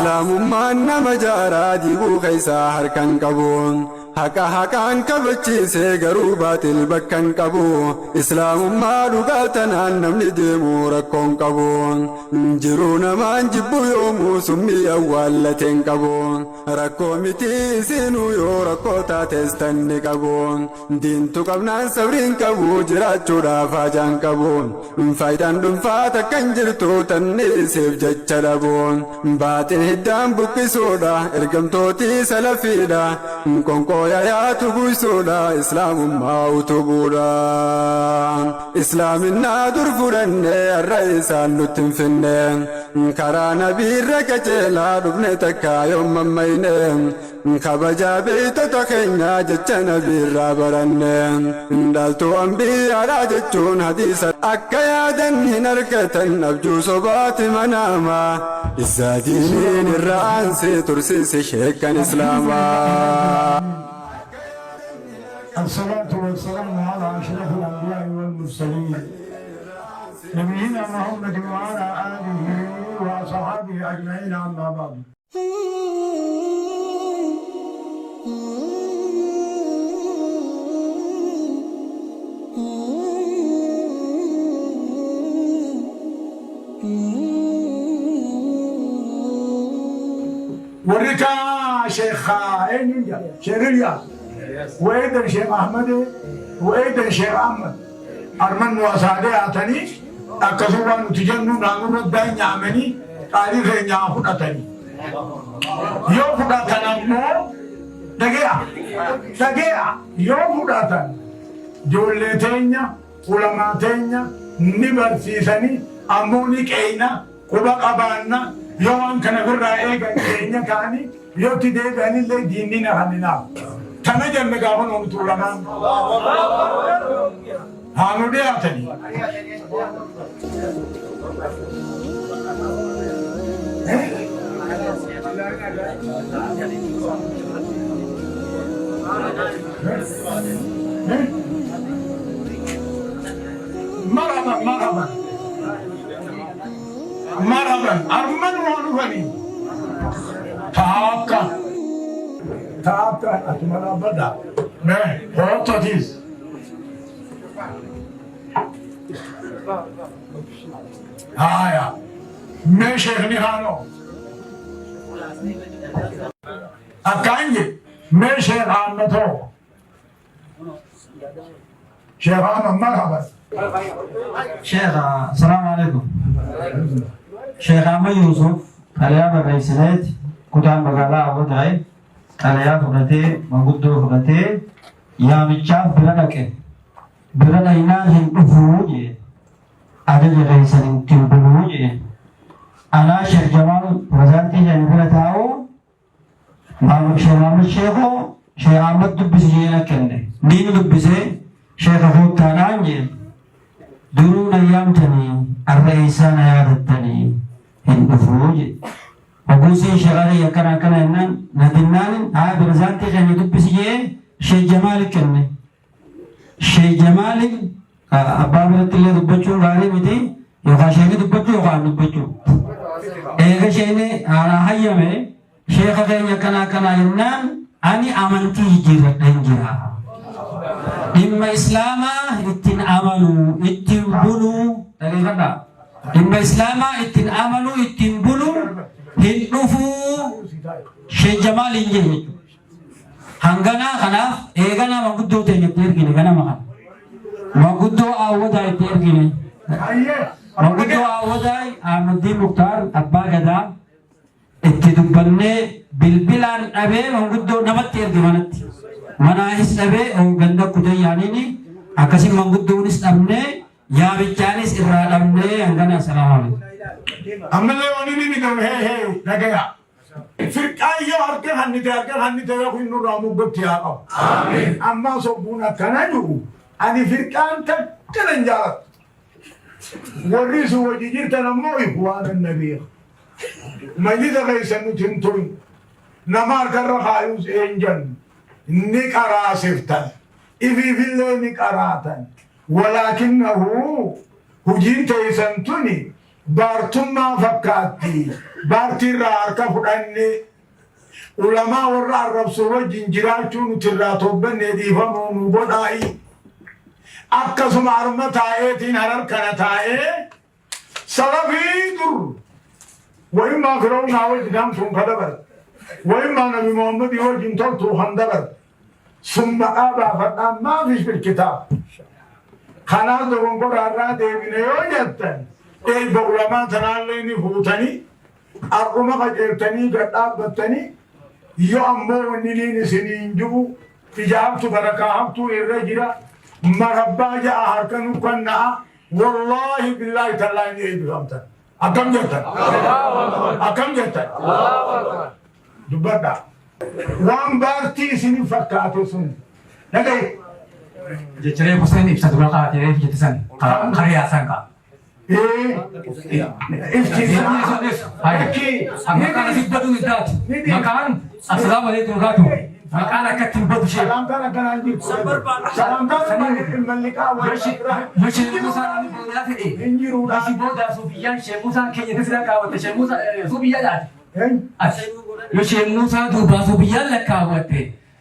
إسلام ما نما جارا ديبو خيسا هركن قبون حقان كبچي سي غروبات البكن قبو إسلام ما لغاتنا نمني ديمو ركون قبون جرونا ما نجبو يومو سمي أولتين قبون ركو متي سينو يو ركو تاتستن قبون دين تقبنا سورين قبو جراتو رافاجان قبون فايدان دنفاتا كنجرتو تنسيف ججلبون باتن هدام بكي سودا ارقمتوتي سلفيدا كونكو يا تبوي سودا إسلام ما تبودا إسلام النادر فرن الرئيس النتنفن كرا نبي ركتلا دبنتك يوم ممين كبجا بيت تخينا جت نبي رابرن دالتو أنبي على جتون حديث أكيادا هنركتن أبجو صبات مناما الزادين الرأنسي ترسيس شيكا إسلاما. الصلاة والسلام على أشرف الأنبياء والمرسلين نبينا محمد وعلى آله وصحبه أجمعين أما بعد. وريكا شيخ شيخ وإيدن شيخ أحمد وإيدن شيخ أحمد أرمن وأسادة أتني أكسوان تجنو نانو رداي نعمني قالي في نعمو أتني يوم فداتنا مو دقيا يوم فداتنا جولتينيا علماتينيا نبرسيسني أموني كينا كوبا قبانا يوم كان غير إيجا كينا كاني يوم تدي كاني اللي ديننا هننا تنجم مقابل ونطولنا هانو دي آتني مرحبا أرمن وانواني تاكا أتمنى بدا ما هو تاتيز هايا ما شيخ نهانو أكانجي ما شيخ عامتو شيخ عام مرحبا شيخ السلام عليكم شيخ عام يوسف اليوم الرئيسيات كتاب مقالة أودعي اليوم فقطي مقدو فقطي يا مجاب بلدك بلد إناه الأفوج عدد الرئيسين تنبلوج أنا شيخ جمال وزارتي جانبنا تاو مامك شيخو شيخ أحمد دبس جينا كنه دين دبسه شيخ أخوك تاناني درون أيام تاني الرئيسان يادتني الأفوج وقوسي شغالي يكنا كنا إنن ندنان هاي برزانتي جاني دبس جيه شيخ جمال كنه شيخ جمال أبا برت اللي دبچون غالي متي يوكا شيخ دبچو يوكا دبچو إيغا شيني أنا هيا مي شيخ غير كنا كنا إنن أني أمنتي جيرة دنجرا إما إسلاما إتن آمنوا إتن بنوا تلقى إما إسلاما إتن آمنوا إتن بنوا هنفوا شيخ جمال إنجي هنغنا خناف إيغانا مقدو تنجبير كني غنا مخان مقدو آوضاي تير كني مقدو آوضاي آمدي مختار أبا غدا اتدبني بالبلان أبي مقدو نمت تير كمانت مناهس أبي أو غندا كده يانيني أكاسي مقدو نس أبني يا بيجانيس إراد أبني هنغنا السلام عليكم أملا ونيني نقول هي نجيا فرقاية أركان هني تيا كل نور رامو بتيا آمين أما صبونا كناجو أني فرقان تكلن جالت وريس وجيجير تنمو إخوان النبي مجلس غيسنو تنتون نمار كرخايوس إنجن نكرا سفتن إفي في الله نكراتن ولكنه هجين تيسنتوني بارتما فكاتي بارتي راركا فداني علماء ورا الرسول جنجراتون تراتوبن ديفمون بوداي أكسم عرمتاي هرر كنتاي سلفي در وإما كرونا وجدام ثم كدبر وإما نبي محمد يوجد تو هندبر ثم أبا فتنا ما فيش في الكتاب خلاص دون قرار ديبين يوجدتن إيه بعلماء تنالني فوتني أرقم قدرتني قد أبتني يوم نيلين سنين جو إجابت بركاهمت الرجل مربى جاء هركن كنا والله بالله تعالى يبغمت أكم جتا أكم جتا دبدا وان بارتي سنين فكاتو سن نجي جتري حسين إبسط بلقاء جري في جتسن خريا سانكا هاي مكان سيبدو نزدات مكان السلام عليكم ورحمة مكان أكتر بدو شيء سلام تانا كنانجي سلام تانا الملكة يوشي موسى نبودا في إنجيرو يوشي بودا سوفيان شيء موسى كي ينزل كاوت شيء موسى سوفيان جات يوشي موسى دوبا سوفيان لكاوت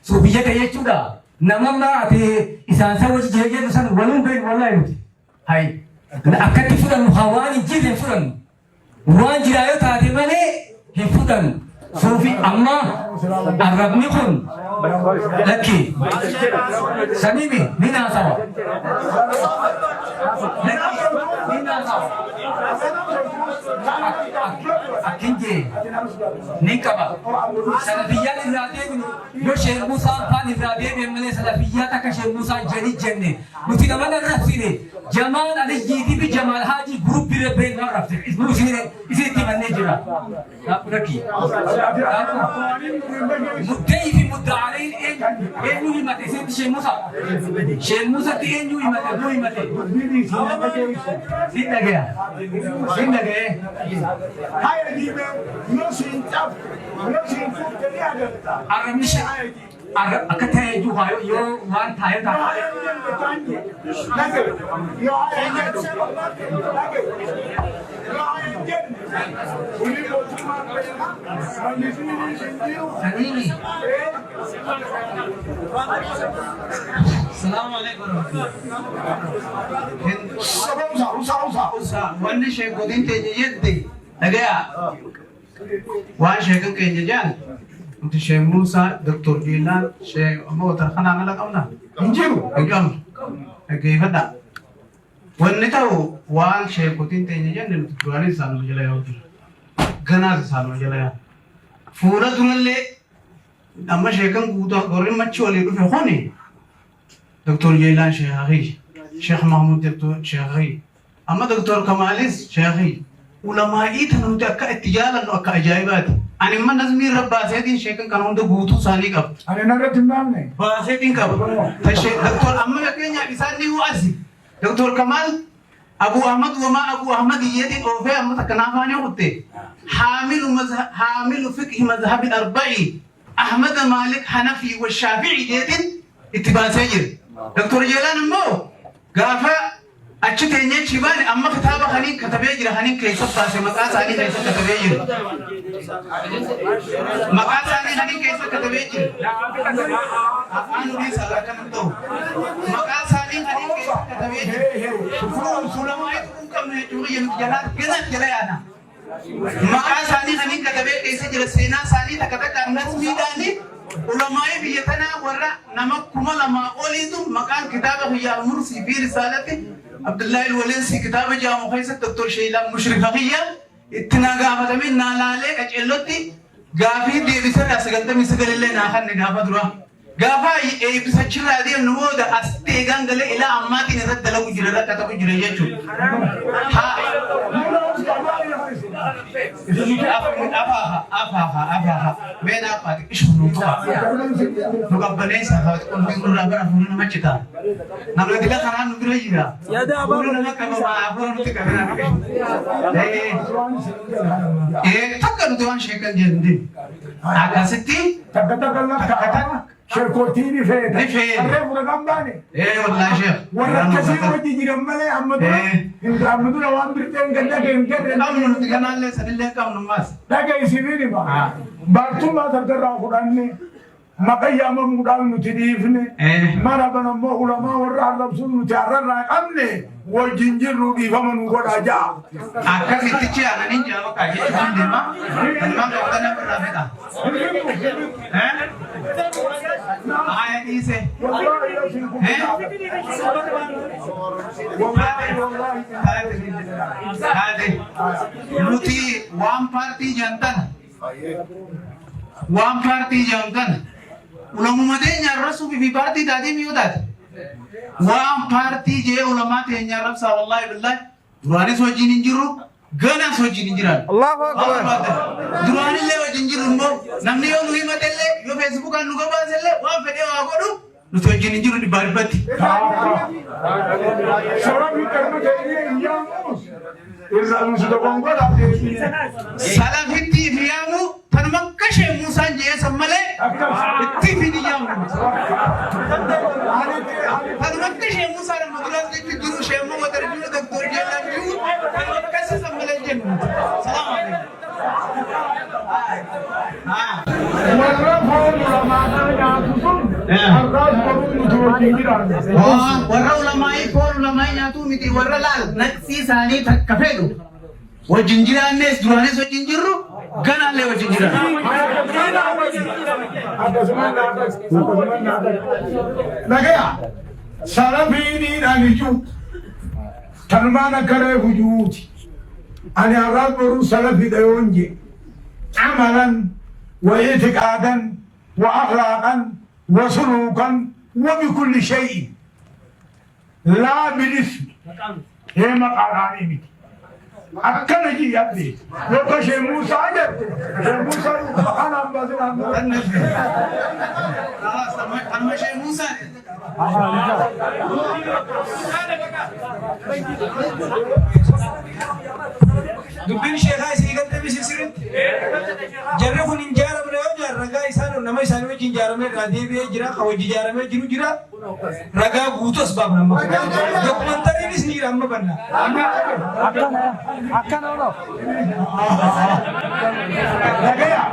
سوفيان كي يجودا نمما أتي إنسان سوى جيجي نسان ولون بين ولا يموت هاي أكتر فلان هواني جيد فلان وان جرايو تاتي مالي هفلان سوفي أما الربني كن لكي سميمي نينا سوا نينا سوا أكينجي نيكابا سلفيات الرادين يو شيخ موسى فان الرادين من سلفيات كشيخ موسى جري جنة نتينا من الرفسين جمال على جيدي بجمال هاجي جروب بين ما رفسين اسمه شنو إذا تمنى جرا ركي مدعي في مدعين إن يوي ما تسيب شيخ موسى تين يوي ما سيدنا جاي هاي ديبه نوسين تاب نوسين فوق كليا أرمش أكتر يجوا يو وان تاير تا سليمي السلام عليكم wanni sheekotiin teenya jette dhagaya waan sheekan keenya jaan nuti sheek Muusaa Dr. Jiilaan sheek ammoo tarkanaan ala qabna hin jiru hin qabnu dhaggeeffadha wanni ta'u waan sheekotiin teenya jenne nuti duraanis isaanuma jala yaa'u jira ganaas isaanuma jala yaa'u fuula durallee amma sheekan guutuu gorri machi walii dhufe kuni Dr. Jiilaan sheekhi Sheekh Mahmud Dr. sheekhi أما دكتور كماليس شيخي علماء تنوت أكا اتجاهنا أكا أجايبات أنا ما نزمي رب باسيتين شيخن كانوا ده غوتو ساني كاب أنا نرد مامني باسيتين كاب فشيخ دكتور أما كينيا إنساني هو أسي دكتور كمال أبو أحمد وما أبو أحمد يدين أوفي أما تكنافاني وقتي حامل فقه مذهب الأربعي أحمد مالك حنفي والشافعي يدين اتباع سجل دكتور جيلان مو قافا أشتى شيبان أما كتابة خلين كتبه جرا خلين كيف تبص مقاس عليه كيف كتبه جرا مقاس عليه خلين كيف كتبه جرا أنا ليس على كم تو مقاس عليه خلين كيف كتبه جرا سلام عليكم كم نجوي ينجلا كذا جلا أنا مقاس عليه خلين كتبه كيف جرا سينا سالي تكتب كارناس ميداني علماء بيتنا ورا نمك كمال ما قوليتم مكان كتابه يا مرسي في رسالته عبد الله الولنسي كتابه جاء مخيس الدكتور شيلان مشرفقية اتناقا فتمين نالالي اجلوتي قافي دي بسر اسقلت مسقل اللي ناخن نقافة دروا قافا بسجل هذه النموذج استيقان قال الى اماتي نرد له جرى كتب جرى يجو أفاها بين أفاها إيش بنوتها نقبلين سافات كل من نور أبرا فلنا ما تجتا نقول كلا خنان نقول يجرا يا ده أبرا نما كم ما أبرا نتكلم إيه تكلم دوان شيء كان جندي أكاسيتي تكتب شيكوتيني فيتا نفيت. الريف رقم باني ايه والله يا شيخ ولا كثير وجي جرم ملي أمدونا إنت أمدونا وان برتين قدك إنكر كم نتكلم على سنة كم نماس لكن يسيبني ما بارتو ما تقدر أخذني ما كيا ما مودال نتديفني ما ربنا ما علماء ورا ربنا نتعرض أمني وجنجر رودي فمن وقول أجا أكثر تيجي أنا نيجي أبغى كذي أنا ما كنا برافدا آه إيسه هذه نوتي وام بارتي جانتان ulama tenya rasu fi parti tadi miudat wa parti je ulama tenya rab sallallahu billahi durani so jinin jiru gana so jinin jiran Allahu akbar durani le o jinjiru mo namni yo nuhi matelle yo facebook an nugo baselle wa fede wa godu nu so jinin jiru di barbati شرابي كلمة ياموس إذا المسجد بانقول salafiti fiyamu tanmakashe musa je samale tifini yamu tanmakashe musa da madrasa ki duru shemu wa tarbiya doktor jalal yu tanmakashe samale jenu salam alaikum warra ulamai por ulamai nyatu miti warra lal naksi sani takafedu wajinjira nes durane so jinjiru gana le wajinjira لقيا سلفيني نانجو تنمانا كره وجودي أنا أرغب سلفي ديونجي عملا واعتقادا وأخلاقا وسلوكا وبكل شيء لا بالاسم هي مقالاني أكن جي يدي لو كشي موسى جت موسى أنا بازل خلاص أنا شيء موسى دبين شيخا سيغل تبي سيسرين جرّه نينجارة بريو جر رجع إنسان نما إنسان में जिंजारा में राधे भी जिरा खाओ जिंजारा में जिरु जिरा रगा गुतोस बाप नम्मा डॉक्यूमेंटरी निस नी राम बनना आका ना लो لقيا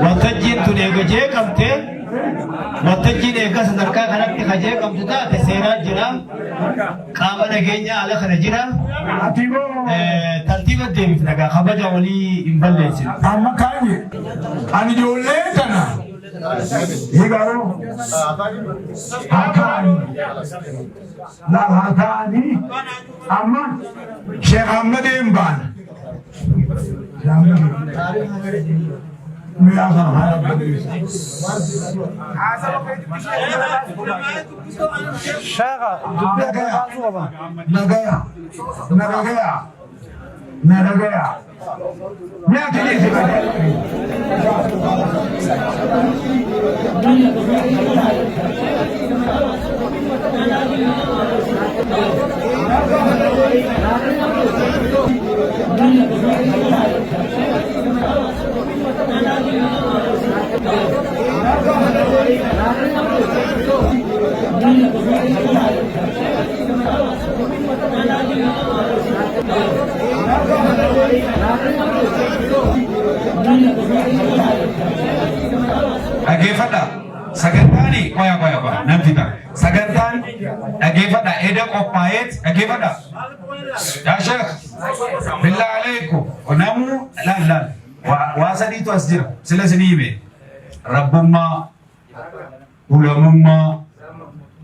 Waltajjiin tun eega jeeqamte waltajjiin eega sadarkaa kanatti ka jeeqamtu taate seeraan jira qaama nageenyaa ala kana jira tartiiba deemif nagaa kabaja walii hin balleessinu. amma kaanye ani ijoollee tana higaroo hakaani laal hakaani amma sheekh ahmedin baana Dhaggeeffadha sagantaani qoya namtita sagantaan dhaggeeffadha eda qophaa'eet dhaggeeffadha yaa sheekh bilaa aleikum namu laal waa sadiitu as jira sila isinii hime rabbummaa ulamummaa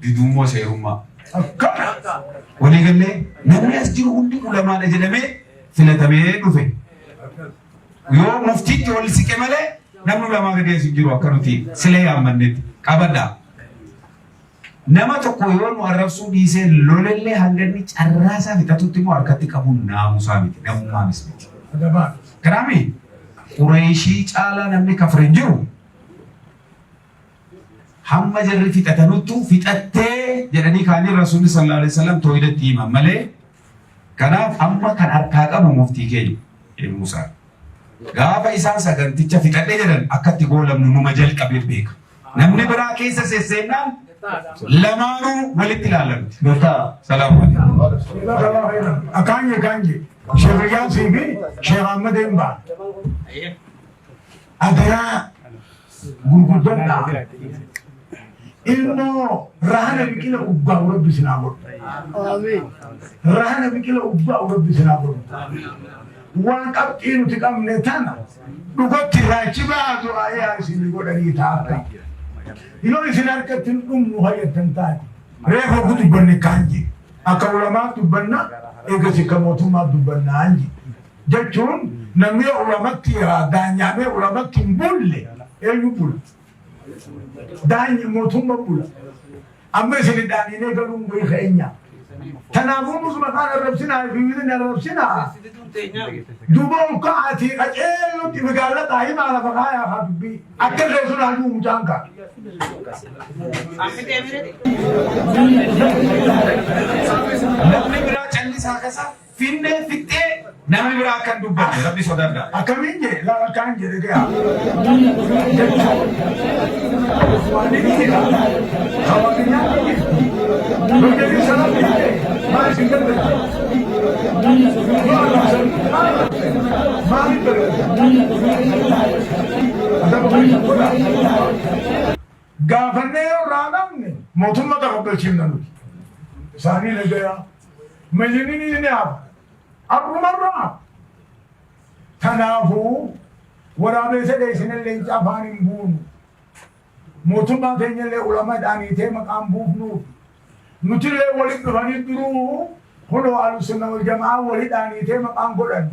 didummoo seerummaa. akkana Walii gallee namni as jiru hundi ulamaadha jedhamee filatamee dhufe. Yoo muftiitti wal siqe malee namni ulamaa gadi as jiru akka nuti silee yaammannetti qabadhaa. Nama tokko yoo nu arrabsuu dhiisee lolellee hanga inni carraasaa fixatutti immoo harkatti qabuun naamusaa miti, namummaanis miti. Kanaami Qureeshii caalaa namni kafre hin jiru. Hamma jarri fixatanuttu fixattee jedhanii kaanii Rasuulli sallallahu alaihi wasallam tooyidatti himan malee kanaaf amma kan harkaa qabu muftii keenya Musaa. Gaafa isaan saganticha fixadhee jedhan akkatti goolamnu numa jalqabee beeka. Namni biraa keessa sesseennaan lamaanuu walitti ilaalamti. Salaamu alaikum. Akanje kanje. Sheikh Yasin fi Sheikh Ahmad Emba. Adara gurguddanna. Ilmoo rahana biqila ubbaa rabbi sinaa godhu. Rahana biqila ubbaa rabbi sinaa godhu. Waan qabxii nuti qabne tana dhugatti raachi baatu ayaa isin godhanii taa'aa. Yoo isin harkatti hin dhumnu hayyattan taate reefa ku dubbanne kaanji akka ulamaa dubbanna eegasi ka mootummaa dubbanna anji jechuun namni ulamatti daanyaamee ulamatti hin bulle eenyu bula daanyi mootummaa bula amma isin daaniinee galuun goyi keenya kanaafuu musuma kaan arrabsinaa fi widin arrabsinaa duba ukkaati qaceellutti magaala qaayimaa lafa kaayaa haa dubbii akka illee sun halluu mucaan kaa namni biraa callisaa kasa finnee fixxee namni biraa kan dubbate rabbi sodaadha. Akkamiin jee laala kaan jedhe gaa. Waan inni jira. Hawaasni nyaata jirti. Lojjanii sana fittee maal isin gargaara? Maaliif gargaara? Adama fayyisa godhaa. Gaafannee yoo raadamne mootummaa qabachifna nuti. Isaanii nagayaa. Majiniin ni hafa. Arrumarraa. Kanaafuu waraabessa dheessinillee afaan hin buunu. Mootummaa keenyallee ulamaadhaan hiitee maqaan buufnuufi. Nutillee walitti dhufanii duruu kunoo Ahlusunna wal Jamaa walidhaan hiitee maqaan godhannu.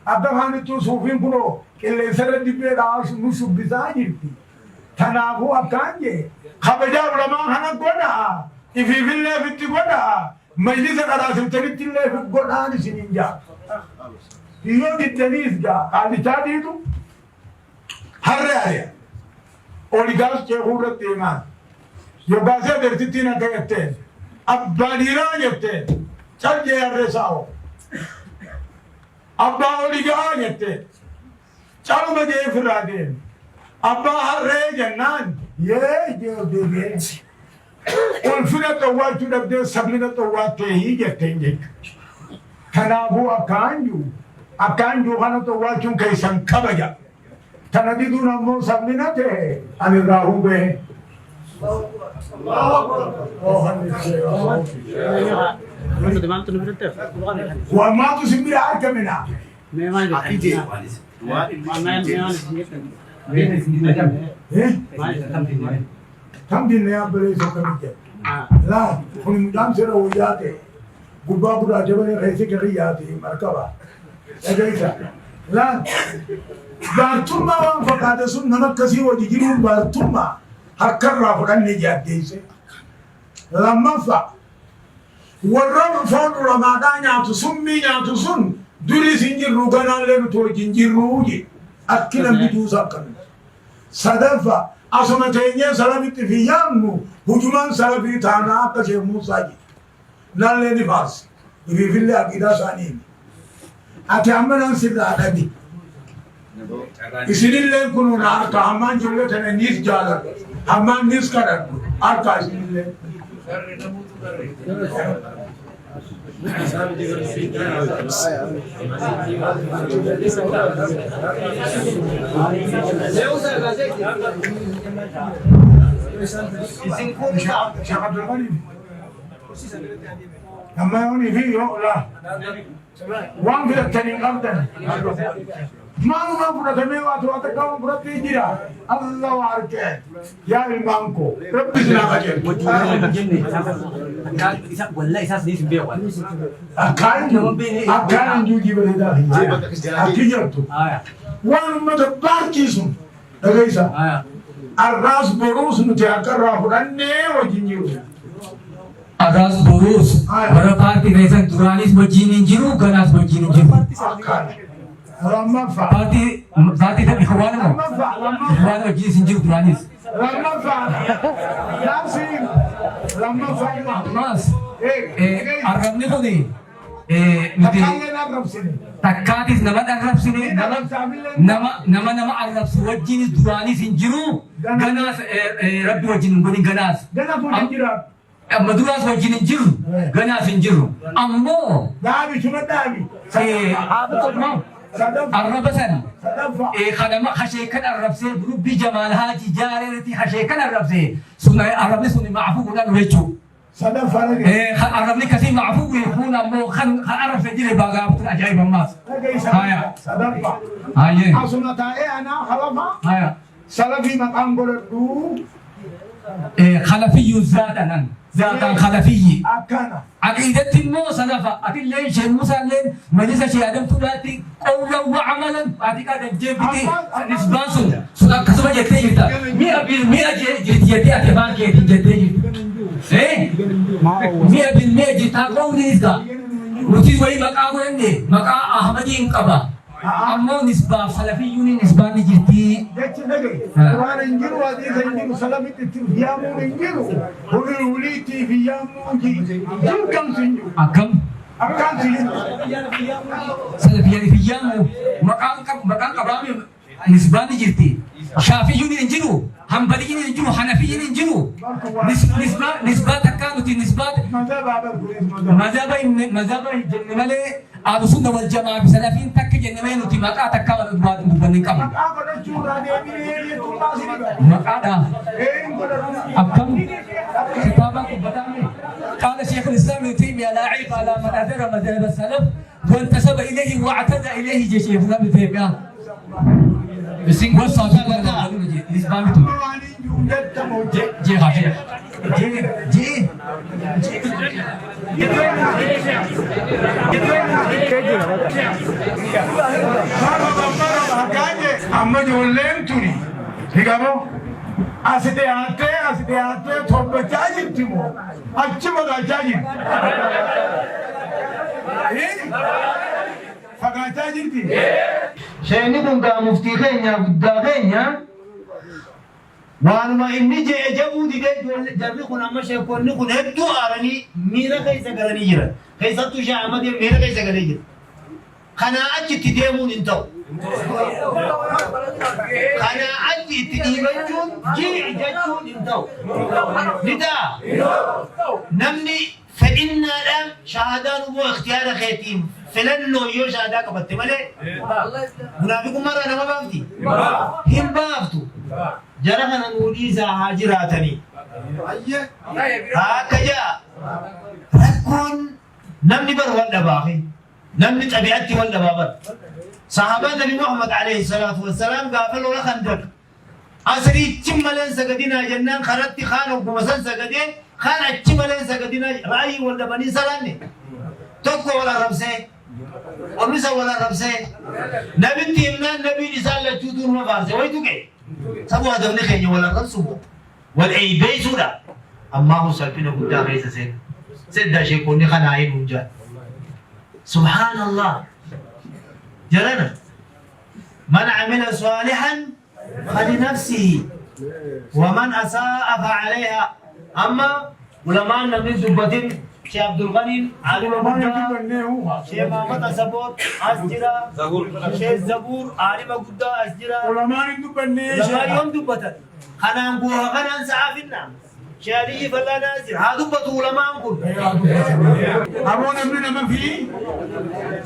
Akka kaanittuu suufiin kunoo qilleensarra dibbeedhaa nu shubbisaa jirti. Kanaafuu akkaan jee kabajaa ulamaa kana godhaa. Ifiifillee fitti godhaa. Majlisa qaraasirtanitti illee godhaan isiniin jaa. Yoo diddaniis jaa qaalichaa dhiitu harre ari'a. Oligaas ceekuu irratti himaan. Yoggaasee adeertittiin akka jetteen abbaa dhiiraa jetteen callee harre saa'o. Abbaa oligaa jetteen caluma jee ofirraa deeme. Abbaa harree jennaan yee jee deebi'ee. Ulfina xawwaachuu dhabdee sablina xawwaattee hii jetteen jechuudha. Kanaafuu akkaan jiru kana xawwaachuun keessan kabaja. Kana diduun ammoo sablina ta'e ani irraa hubee. Waan maatu simbira argamina. Kam dinne yabbere so kamije la kun mudam sera wiyate gubba buda jabane reisi kariyate markaba edeita la bartumma wan fakade sun namakasi wadi jiru bartumma hakkarra fudanne jaddeise lammafa warra fodu ramadan nyaatu summi nyaatu sun duri sinjirru ganalle to jinjirru ji akkina bidu sakkan sadafa asuma teenyee salamitti fi yaamnu hujumaan salafii taanaa akka Sheekh Muusaa ji nallee ni faarsi ifiifillee aqiidaa isaanii ati amma nan sirraa dhabi isinillee kunuun harka hammaan jirre tana niis jaaladhu hammaan niis kadhadhu harka isinillee amma yooni fi yoo la waan filattanii qabdan ما فرتمي واتوات كم فرتي جرا الله واركه يا المانكو ربي سنا خجل والله اساس ليش بيه ولا أكان جوجي بريدا أكيد وان ما تباركيسون أجيسا الراس بروس نتأكل راهولانه وجنيو Aras boros, bara parti reason duranis bajinin jiru, ganas bajinin jiru. لما فعل Parti tapi ikhwan mo. Ikhwan bajinin jiru duranis. لما فعل ياسين لما فعل Mas, Arab ni ko ni. تكلم الرب سني Takatis nama Arab sini, nama Arab wajinin duranis jiru, ganas Rabbi wajinin guni ganas. ده أقول جرا Maduras wajinin jiru, ganas jiru. Ammo, دابي شو دابي Arrabasan. Kadama khashekan arrabse rubbi jamal haji jarati khashekan arrabse sunai arabni sunai maafu gudan wechu صدق فرق arabni kasi maafu yakun ammo khan arab fejile baga abtul ajaib ammas haya صدق haye أصلا تاي أنا خلفا haya سلفي مقام قلدو khalafi zatan zatan khalafi أكانا عقيدة مو سلفا أتي لين شيء موسى لين مجلس شيء آدم تلاتي قولا وعملا أتي كذا جبتي نسبانسون سلا كسبة جتة جتا مية جتة أتبان كي جتة مية جتا قولي نسبة وتي وين مكان وين مكان أحمدي إنكبا أمو نسبة سلفيوني نسبة نجتي وانا نجرو هذه نجرو سلامي تفيامو نجرو ولوليتي فيامو جيم كم سنجو أكم أكان سنجو سلفياني فيامو مكان كبامي نسبة نجتي شافعيوني نجرو حنبليين نجرو حنفيين نجرو نسبة تكانت نسبة مذهب جنمالي أهل السنة والجماعة بسلفين تك جنمين وتمكا تكا ودبات مبنين كم مكادا أبكم كتابك بدامي قال شيخ الإسلام ابن تيمية لا عيب على من أثر مذهب السلف وانتسب إليه واعتدى إليه شيخ الإسلام ابن تيمية والصوتات الإسلام جي خاشي جي amma ijoolleen tuni higamo asite haate tobbachaa jirti moo achi fagaachaa jirti fagaachaa jirti Shayni kun gaa muftii keenya guddaa keenya waanuma inni jee jabuu didee jarri kun amma sheekonni kun hedduu aaranii miira keessa galanii jiran keessattuu Sheekh Ahmad miira keessa galee jira kanaa achitti deemuun hin ta'u kanaa achi itti dhiibachuun jii jechuun hin ta'u ni ta'a namni fedhinnaadhaan shahaadaan immoo ikhtiyaara keetiin filannoo yoo shahaadaa qabatte malee munaafiqummaarraa nama baafti hin baaftu jara kana nuu dhiisaa haa jiraatanii akka jaa rakkoon namni bar wal dhabaafe namni xabi'atti wal dhabaa bar sahaabaa nabi Muhammad alayhi salaatu wassalaam gaafa lola khandaq asriichi maleen sagadinaa jennaan karatti kaan ogguma san sagadee kaan achi maleen sagadinaa raayii wal dhabanii salaanne tokko wal arrabsee onnisa wal arrabsee nabitti himnaan nabiin isaan lachuutu numa faarse waytu qe sabu adabni keenya wal arrabsumo wal eeybeeysuudha ammaahu salphina guddaa keessa sedda sheekonni kanaa himuun jaa subhaanallah جلنا من عمل صالحا فلنفسه ومن أساء فعليها أما علماء من دبتين شيخ عبد الغني عالم الهدى شيخ محمد أسبوت أسجرا شيخ زبور عالم الهدى أسجرا علماء دبتين علماء يوم دبتين خنان بوها خنان سعافنا شاري فلا نازل هذا بطول علماء كل أبونا من في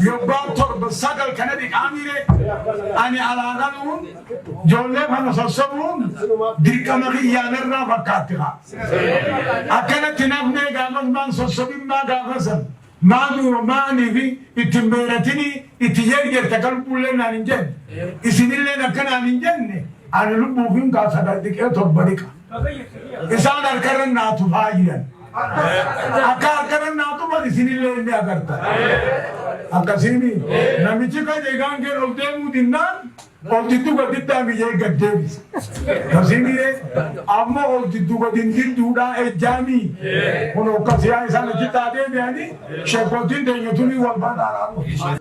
يبقى ترب السقل كندي عاميره أنا على غنون جولة فانا سبون ديك مغي يا نرنا فكاتها أكنت نفني قامت من سبين ما قامسن ما نور ما نبي اتمبرتني itiyee jirta qalbuullee naan hin jenne isinillee akka naan hin jenne ani lubbuufiin kaasa dhiqee torba dhiqa isaan harkarra naatu faayidan akka harkarra naatu bal isinillee inni agarta akkasiini namichi kan eegaan kee ol deemuu dinnaan ol diddu gaditti biyyee gad deebisa akkasiini amma ol diddu gadin didduudhaa ejjaamii kun akkasiyaa isaan achi taatee deemanii sheekootiin teenyatuunii wal baadhaa